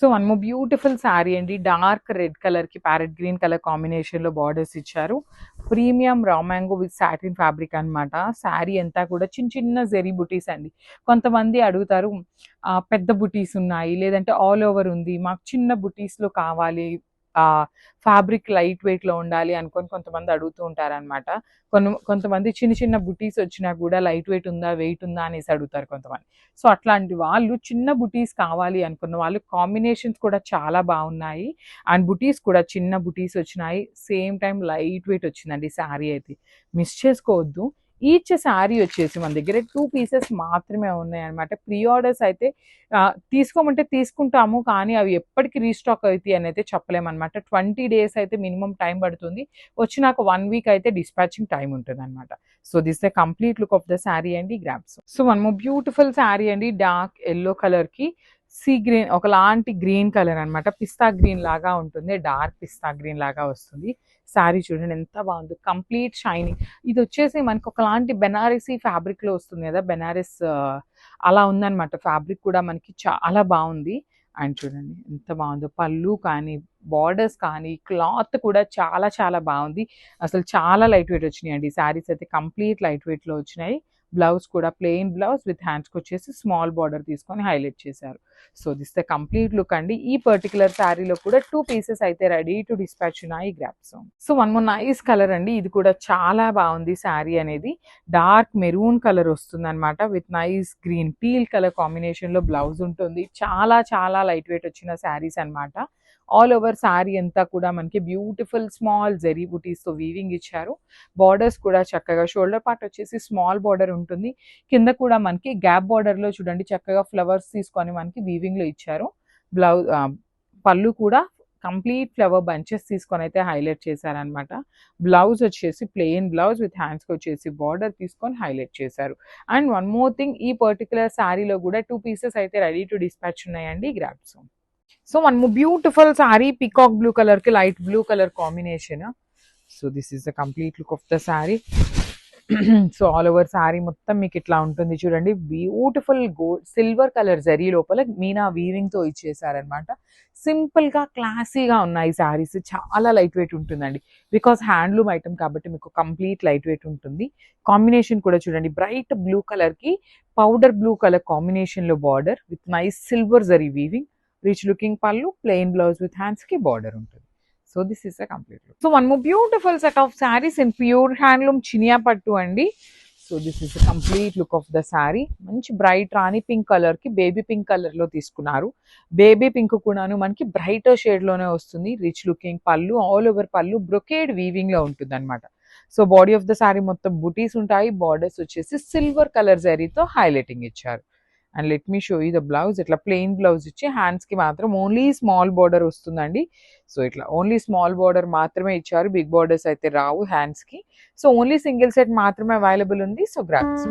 So one more beautiful saree అండి. Dark red కలర్కి parrot green colour కాంబినేషన్లో బార్డర్స్ ఇచ్చారు. Premium raw mango with satin fabric అనమాట. శారీ అంతా కూడా చిన్న చిన్న జెరీ బుటీస్ అండి. కొంతమంది అడుగుతారు పెద్ద బుటీస్ ఉన్నాయి, లేదంటే ఆల్ ఓవర్ ఉంది, మాకు చిన్న బుటీస్లో కావాలి, ఫ్యాబ్రిక్ లైట్ వెయిట్లో ఉండాలి అనుకొని కొంతమంది అడుగుతూ ఉంటారనమాట. కొంతమంది చిన్న చిన్న బుటీస్ వచ్చినా కూడా లైట్ వెయిట్ ఉందా, వెయిట్ ఉందా అనేసి అడుగుతారు కొంతమంది. సో అట్లాంటి వాళ్ళు చిన్న బుటీస్ కావాలి అనుకున్న వాళ్ళు కాంబినేషన్స్ కూడా చాలా బాగున్నాయి. అండ్ బుటీస్ కూడా చిన్న బుటీస్ వచ్చినాయి. సేమ్ టైం లైట్ వెయిట్ వచ్చిందండి శారీ అయితే. మిస్ చేసుకోవద్దు. ఈచ్ శారీ వచ్చేసి మన దగ్గర 2 పీసెస్ మాత్రమే ఉన్నాయన్నమాట. ప్రీ ఆర్డర్స్ అయితే తీసుకోమంటే తీసుకుంటాము, కానీ అవి ఎప్పటికి రీస్టాక్ అవుతాయి అని అయితే చెప్పలేమన్నమాట. 20 days అయితే మినిమం టైం పడుతుంది. వచ్చినాక 1 week అయితే డిస్పాచింగ్ టైం ఉంటుంది అనమాట. So this the complete look of the saree అండి. గ్రాప్స్. So one more beautiful saree అండి. డార్క్ ఎల్లో కలర్కి సీ గ్రీన్, ఒకలాంటి గ్రీన్ కలర్ అనమాట. పిస్తా గ్రీన్ లాగా ఉంటుంది, డార్క్ పిస్తా గ్రీన్ లాగా వస్తుంది. శారీ చూడండి ఎంత బాగుంది, కంప్లీట్ షైనింగ్. ఇది వచ్చేసి మనకు ఒకలాంటి బెనారసీ ఫ్యాబ్రిక్లో వస్తుంది కదా, బెనారస్ అలా ఉందన్నమాట. ఫ్యాబ్రిక్ కూడా మనకి చాలా బాగుంది. అండ్ చూడండి ఎంత బాగుందో, పళ్ళు కానీ బార్డర్స్ కానీ క్లాత్ కూడా చాలా చాలా బాగుంది. అసలు చాలా లైట్ వెయిట్ వచ్చినాయి అండి శారీస్ అయితే. కంప్లీట్ లైట్ వెయిట్లో వచ్చినాయి. బ్లౌజ్ కూడా ప్లెయిన్ బ్లౌజ్ విత్ హ్యాండ్స్కి వచ్చేసి స్మాల్ బార్డర్ తీసుకొని హైలైట్ చేశారు. So this the complete look అండి. ఈ పర్టికులర్ శారీలో కూడా 2 పీసెస్ అయితే రెడీ టు డిస్పాచ్ ఉన్నాయి. Grasp. So one more nice colour అండి. ఇది కూడా చాలా బాగుంది శారీ అనేది. డార్క్ మెరూన్ కలర్ వస్తుంది అనమాట with nice green teal colour కాంబినేషన్లో బ్లౌజ్ ఉంటుంది. చాలా చాలా లైట్ వెయిట్ వచ్చిన శారీస్ అనమాట. ఆల్ ఓవర్ శారీ అంతా కూడా మనకి బ్యూటిఫుల్ స్మాల్ జెరీ బుటీస్తో వీవింగ్ ఇచ్చారు. బార్డర్స్ కూడా చక్కగా షోల్డర్ పార్ట్ వచ్చేసి స్మాల్ బార్డర్ ఉంటుంది. కింద కూడా మనకి గ్యాప్ బార్డర్లో చూడండి చక్కగా ఫ్లవర్స్ తీసుకొని మనకి వీవింగ్లో ఇచ్చారు. బ్లౌజ్ పళ్ళు కూడా కంప్లీట్ ఫ్లవర్ బంచెస్ తీసుకొని అయితే హైలైట్ చేశారనమాట. బ్లౌజ్ వచ్చేసి ప్లెయిన్ బ్లౌజ్ విత్ హ్యాండ్స్కి వచ్చేసి బార్డర్ తీసుకొని హైలైట్ చేశారు. అండ్ వన్ మోర్ థింగ్, ఈ పర్టికులర్ శారీలో కూడా 2 పీసెస్ అయితే రెడీ టు డిస్పాచ్ ఉన్నాయండి. గ్రాప్స్. So one more beautiful saree, peacock blue కలర్కి light blue colour combination. So this is the complete look of the saree. So all over saree మొత్తం మీకు ఇట్లా ఉంటుంది చూడండి. Beautiful gold silver colour zari లోపల మీనా వీవింగ్తో ఇచ్చేసారనమాట. సింపుల్గా క్లాసీగా ఉన్నాయి శారీస్. చాలా లైట్ వెయిట్ ఉంటుందండి, బికాస్ హ్యాండ్లూమ్ ఐటమ్ కాబట్టి మీకు కంప్లీట్ లైట్ వెయిట్ ఉంటుంది. కాంబినేషన్ కూడా చూడండి, బ్రైట్ బ్లూ కలర్కి పౌడర్ బ్లూ కలర్ కాంబినేషన్లో border with nice silver zari weaving. Rich looking పళ్ళు, ప్లెయిన్ బ్లౌజ్ విత్ హ్యాండ్స్కి బార్డర్ ఉంటుంది. So this is a complete look. So one more beautiful set of saris in pure handloom Chiniya పట్టు అండి. So this is the complete look of the sari. మంచి bright రాణి pink కలర్కి baby pink కలర్లో తీసుకున్నారు. Baby pink కూడాను మనకి బ్రైటర్ షేడ్లోనే వస్తుంది. రిచ్ లుకింగ్ పళ్ళు, ఆల్ ఓవర్ పళ్ళు బ్రొకేడ్ వీవింగ్లో ఉంటుంది అనమాట. So body of the sari మొత్తం బుటీస్ ఉంటాయి. బార్డర్స్ వచ్చేసి సిల్వర్ కలర్ జరీతో హైలైటింగ్ ఇచ్చారు. And let me show you the blouse. ఇట్లా ప్లెయిన్ బ్లౌజ్ ఇచ్చి హ్యాండ్స్కి మాత్రం ఓన్లీ స్మాల్ బార్డర్ వస్తుందండి. సో ఇట్లా ఓన్లీ స్మాల్ బార్డర్ మాత్రమే ఇచ్చారు, బిగ్ బార్డర్స్ అయితే రావు హ్యాండ్స్కి. సో ఓన్లీ సింగిల్ సెట్ మాత్రమే అవైలబుల్ ఉంది. So grasp.